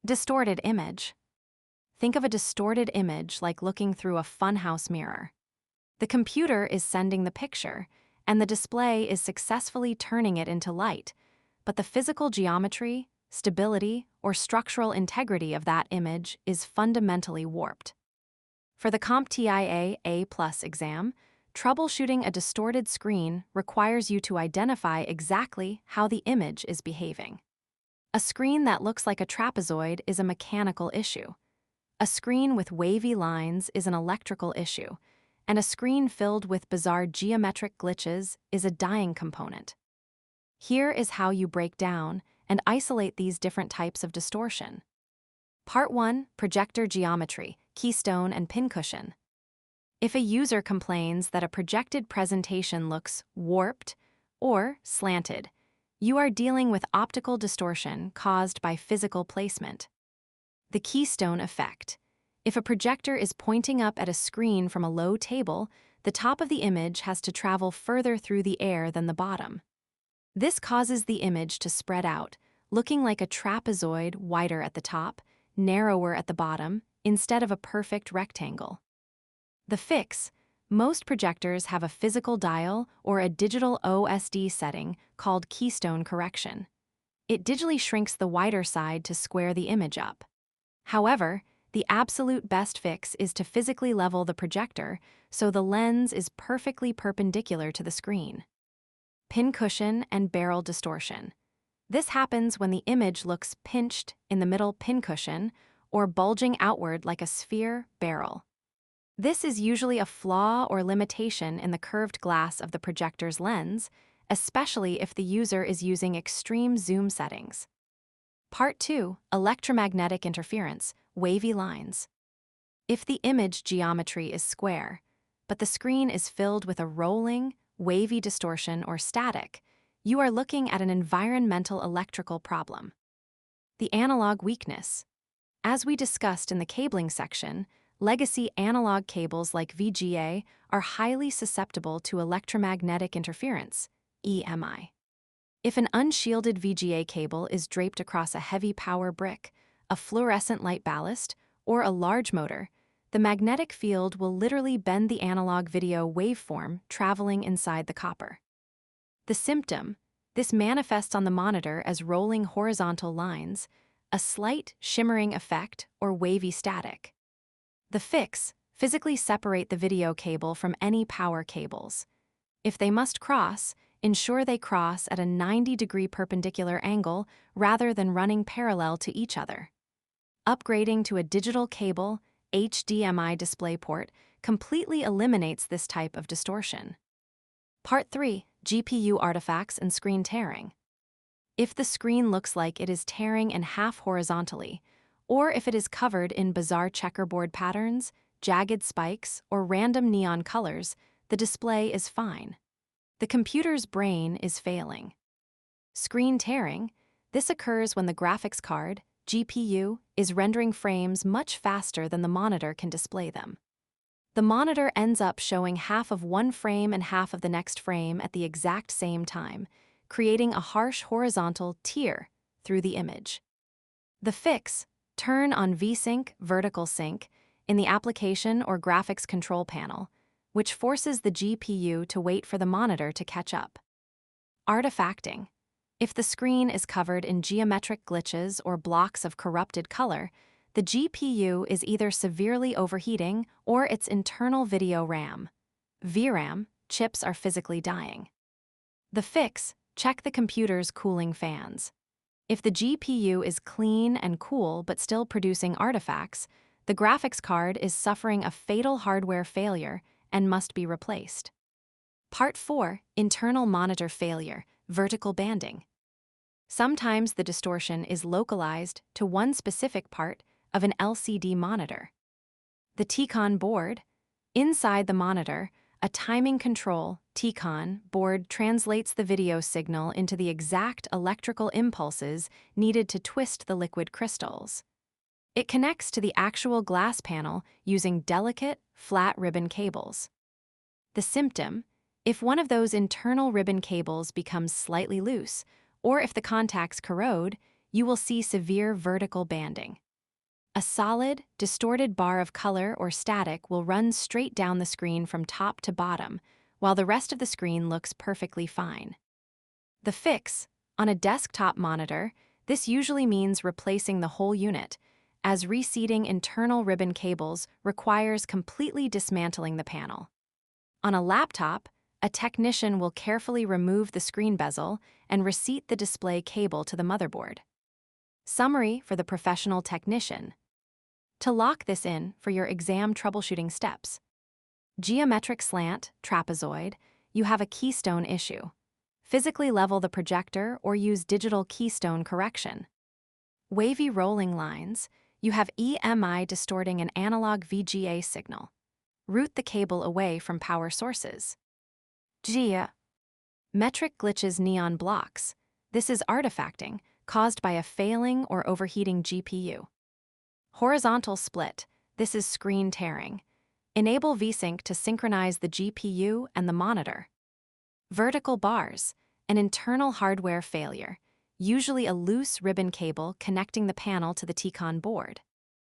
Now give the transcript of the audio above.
Distorted image. Think of a distorted image like looking through a funhouse mirror. The computer is sending the picture, and the display is successfully turning it into light, but the physical geometry, stability, or structural integrity of that image is fundamentally warped. For the CompTIA A+ exam, troubleshooting a distorted screen requires you to identify exactly how the image is behaving. A screen that looks like a trapezoid is a mechanical issue. A screen with wavy lines is an electrical issue, and a screen filled with bizarre geometric glitches is a dyeing component. Here is how you break down and isolate these different types of distortion. Part 1. Projector geometry, keystone and pincushion. If a user complains that a projected presentation looks warped or slanted, you are dealing with optical distortion caused by physical placement. The keystone effect. If a projector is pointing up at a screen from a low table, the top of the image has to travel further through the air than the bottom. This causes the image to spread out, looking like a trapezoid, wider at the top, narrower at the bottom, instead of a perfect rectangle. The fix. Most projectors have a physical dial or a digital OSD setting called keystone correction. It digitally shrinks the wider side to square the image up. However, the absolute best fix is to physically level the projector so the lens is perfectly perpendicular to the screen. Pincushion and barrel distortion. This happens when the image looks pinched in the middle pincushion or bulging outward like a sphere barrel. This is usually a flaw or limitation in the curved glass of the projector's lens, especially if the user is using extreme zoom settings. Part 2. Electromagnetic interference, wavy lines. If the image geometry is square, but the screen is filled with a rolling, wavy distortion or static, you are looking at an environmental electrical problem. The analog weakness. As we discussed in the cabling section, legacy analog cables like VGA are highly susceptible to electromagnetic interference, EMI. If an unshielded VGA cable is draped across a heavy power brick, a fluorescent light ballast, or a large motor, the magnetic field will literally bend the analog video waveform traveling inside the copper. The symptom. This manifests on the monitor as rolling horizontal lines, a slight shimmering effect, or wavy static. The fix. Physically separate the video cable from any power cables. If they must cross, ensure they cross at a 90-degree perpendicular angle rather than running parallel to each other. Upgrading to a digital cable, HDMI DisplayPort completely eliminates this type of distortion. Part 3. GPU artifacts and screen tearing. If the screen looks like it is tearing in half horizontally, or if it is covered in bizarre checkerboard patterns, jagged spikes, or random neon colors, the display is fine. The computer's brain is failing. Screen tearing. This occurs when the graphics card, GPU, is rendering frames much faster than the monitor can display them. The monitor ends up showing half of one frame and half of the next frame at the exact same time, creating a harsh horizontal tear through the image. The fix. Turn on VSync, vertical sync, in the application or graphics control panel, which forces the GPU to wait for the monitor to catch up. Artifacting. If the screen is covered in geometric glitches or blocks of corrupted color, the GPU is either severely overheating or its internal video RAM, VRAM, chips are physically dying. The fix. Check the computer's cooling fans. If the GPU is clean and cool but still producing artifacts, the graphics card is suffering a fatal hardware failure and must be replaced. Part 4. Internal monitor failure, vertical banding. Sometimes the distortion is localized to one specific part of an LCD monitor. The T-Con board. Inside the monitor, a timing control T-Con board translates the video signal into the exact electrical impulses needed to twist the liquid crystals. It connects to the actual glass panel using delicate, flat ribbon cables. The symptom. If one of those internal ribbon cables becomes slightly loose, or if the contacts corrode, you will see severe vertical banding. A solid, distorted bar of color or static will run straight down the screen from top to bottom, while the rest of the screen looks perfectly fine. The fix: on a desktop monitor, this usually means replacing the whole unit, as reseating internal ribbon cables requires completely dismantling the panel. On a laptop, a technician will carefully remove the screen bezel and reseat the display cable to the motherboard. Summary for the professional technician. To lock this in for your exam troubleshooting steps. Geometric slant, trapezoid, you have a keystone issue. Physically level the projector or use digital keystone correction. Wavy rolling lines, you have EMI distorting an analog VGA signal. Route the cable away from power sources. Metric glitches neon blocks. This is artifacting caused by a failing or overheating GPU. Horizontal split. This is screen tearing. Enable VSync to synchronize the GPU and the monitor. Vertical bars. An internal hardware failure, usually a loose ribbon cable connecting the panel to the T-Con board.